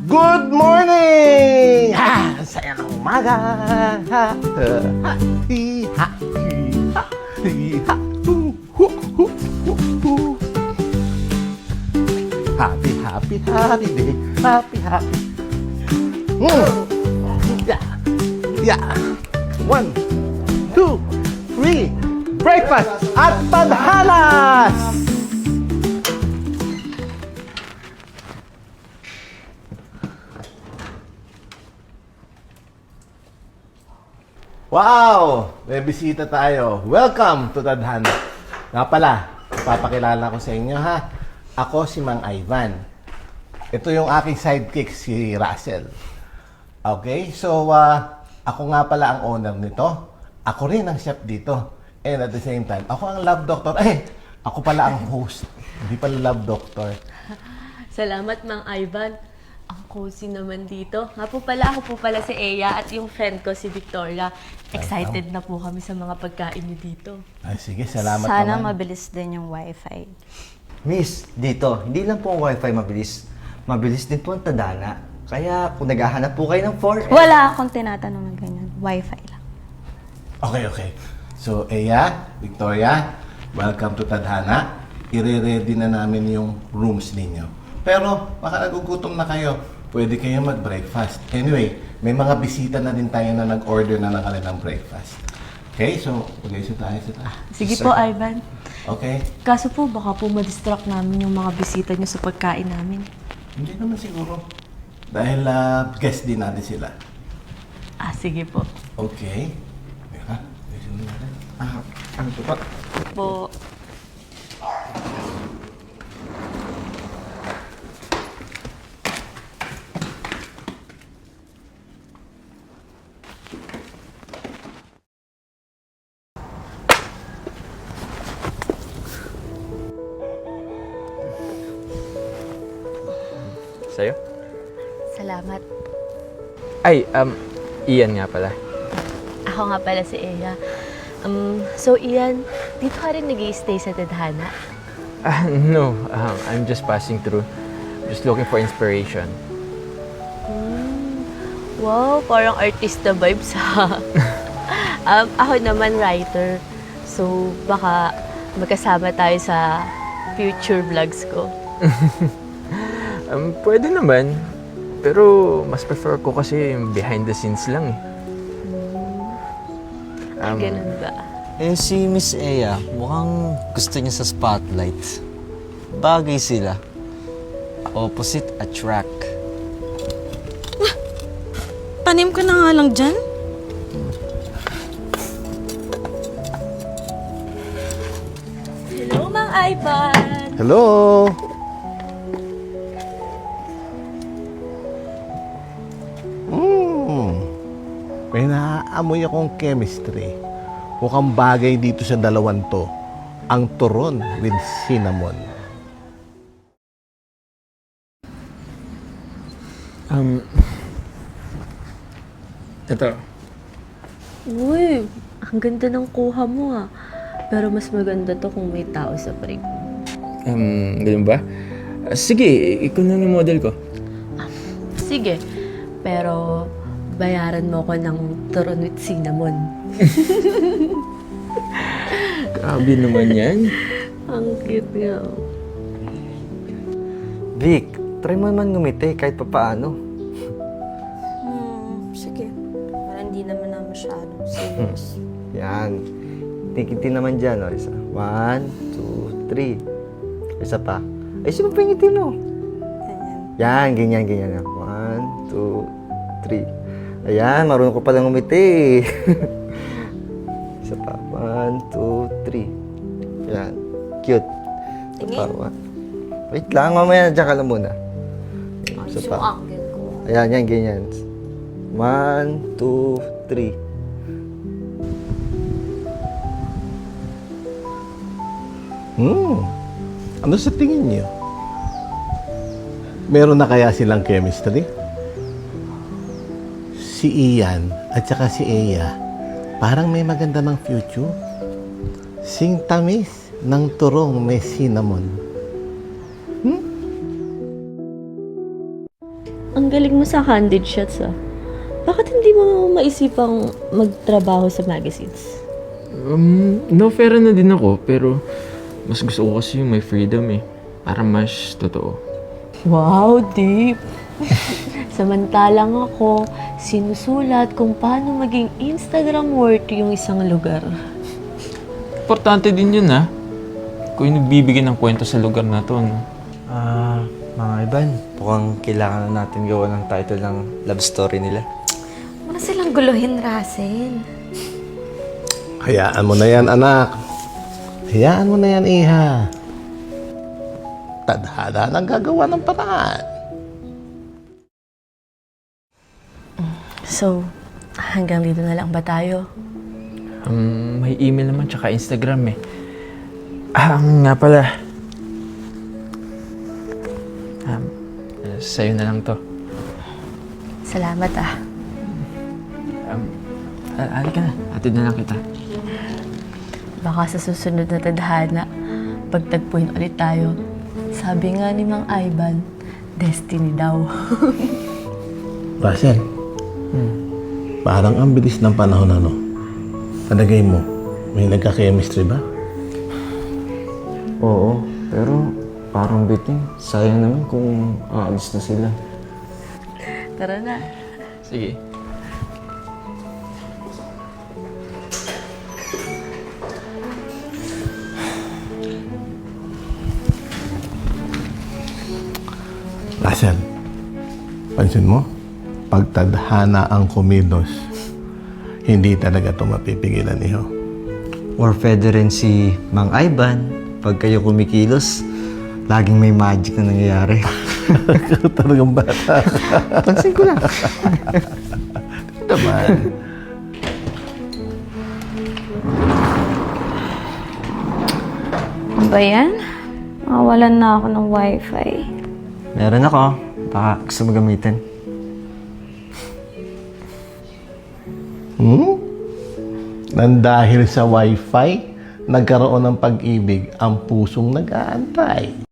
Good morning! Ha! Saya ng umaga! Ha! Ha! Hi! Ha! Hi! Ha! Hi! Ha! Hu! Hu! Hu! Hu! Hu! Happy, happy, happy day! Happy, happy! Yeah! Yeah! 1, 2, 3! Breakfast at Tadhanas! Wow! May bisita tayo. Welcome to Tadhana. Nga pala, ipapakilala ko sa inyo ha. Ako si Mang Ivan. Ito yung aking sidekick, si Russell. Okay? So, ako nga pala ang owner nito. Ako rin ang chef dito. And at the same time, ako ang love doctor. Ako pala ang host. Hindi pala love doctor. Salamat, Mang Ivan. Ang cozy naman dito. Nga po pala, ako po pala si Eya at yung friend ko si Victoria. Excited na po kami sa mga pagkain niyo dito. Ay, sige, salamat Sana naman. mabilis din yung wifi. Miss, dito, hindi lang po ang wifi mabilis. Mabilis din po ang Tadhana. Kaya kung naghahanap po kayo ng 4S... Wala akong tinatanong ng ganyan. Wifi lang. Okay. So, Eya, Victoria, welcome to Tadhana. I-ready na namin yung rooms ninyo. Pero, baka nagugutom na kayo. Pwede kayo mag-breakfast. Anyway, may mga bisita na din tayo na nag-order na ng kanilang breakfast. Okay, so, mag-ayos tayo sa tayo. Sige po, Ivan. Okay? Kaso po, baka po ma-distract namin yung mga bisita niyo sa pagkain namin. Hindi naman siguro. Dahil guest din natin sila. Sige po. Okay. Teka, ayusin mo natin. Ano po? Po. Sa'yo? Salamat. Ay, Ian nga pala. Ako nga pala si Eya. So, Ian, dito ka rin nag-i-stay sa Tadhana? No, I'm just passing through. Just looking for inspiration. Wow, parang artista vibes ha. Ako naman writer. So, baka magkasama tayo sa future vlogs ko. Pwede naman. Pero mas prefer ko kasi yung behind the scenes lang eh. Ganun ba? Si Miss Eya, mukhang gusto niya sa spotlight. Bagay sila. Opposite attract. Tanim ka na nga lang dyan. Hello, Mang Ivan! Hello! May naaamoy akong chemistry. Mukhang bagay dito sa dalawan to. Ang turon with cinnamon. Ito. Uy, ang ganda ng kuha mo ah. Pero mas maganda to kung may tao sa break. Ganun ba? Sige, ikaw na yung model ko. Sige, pero bayaran mo ko ng turon with cinnamon. Grabe naman yan. Ang cute nga. Vic, try mo naman ngumiti kahit papaano. Sige. Para hindi naman na masyadong serious. Yan. Tinkintin naman dyan, o. Isa. 1, 2, 3. Isa pa. Ay, sino pa yung ngiti mo? Ganyan. Yan, ganyan. 1, 2, 3. Ayan, marunong ko palang ngumiti. Isa pa. 1, 2, 3. Yan. Cute. Isa pa. Wait lang, mamaya dyan ka lang muna. Isa Yung pa. angle ko. Ayan, yan, ganyan. 1, 2, 3. Ano sa tingin niyo? Meron na kaya silang chemistry? Si Ian at saka si Eya, parang may maganda ng future. Sing tamis ng turong may cinnamon. ang galing mo sa candid shots ah. Bakit hindi mo maisipang magtrabaho sa magazines? No-fair na din ako, pero mas gusto ko kasi yung may freedom eh. Para mas totoo. Wow, deep! Samantalang ako, sinusulat kung paano maging Instagram worthy yung isang lugar. Importante din yun kung yung nagbibigay ng kwento sa lugar na to, no? Mga Ivan, mukhang kailangan na natin gawa ng title ng love story nila. Huwag na silang guluhin, Russell. Hayaan mo na yan, anak. Hayaan mo na yan, iha. Tadhana ang gagawa ng paraan. So, hanggang dito na lang ba tayo? May email naman tsaka Instagram eh. Nga pala. Sa'yo na lang to. Salamat ah. Halika na. Atid na lang kita. Baka sa susunod na tadhana, pagtagpuin ulit tayo. Sabi nga ni Mang Ivan, destiny daw. Russell, parang ang bilis ng panahon, ano? Palagay mo, may nagka-chemistry ba? Oo, pero parang biting. Sayang naman kung aalis na sila. Tara na. Sige. Russell, pansin mo? Pag tadhana ang kumilos, hindi talaga ito mapipigilan, iho. Or pwede rin si Mang Ivan. Pag kayo kumikilos, laging may magic na nangyayari. Talagang bata. Pansin ko lang. Naman. Ano ba yan? Makawalan na ako ng wifi. Meron ako. Baka gusto mo gamitin. Nang dahil sa wifi, nagkaroon ng pag-ibig ang pusong nag-aantay.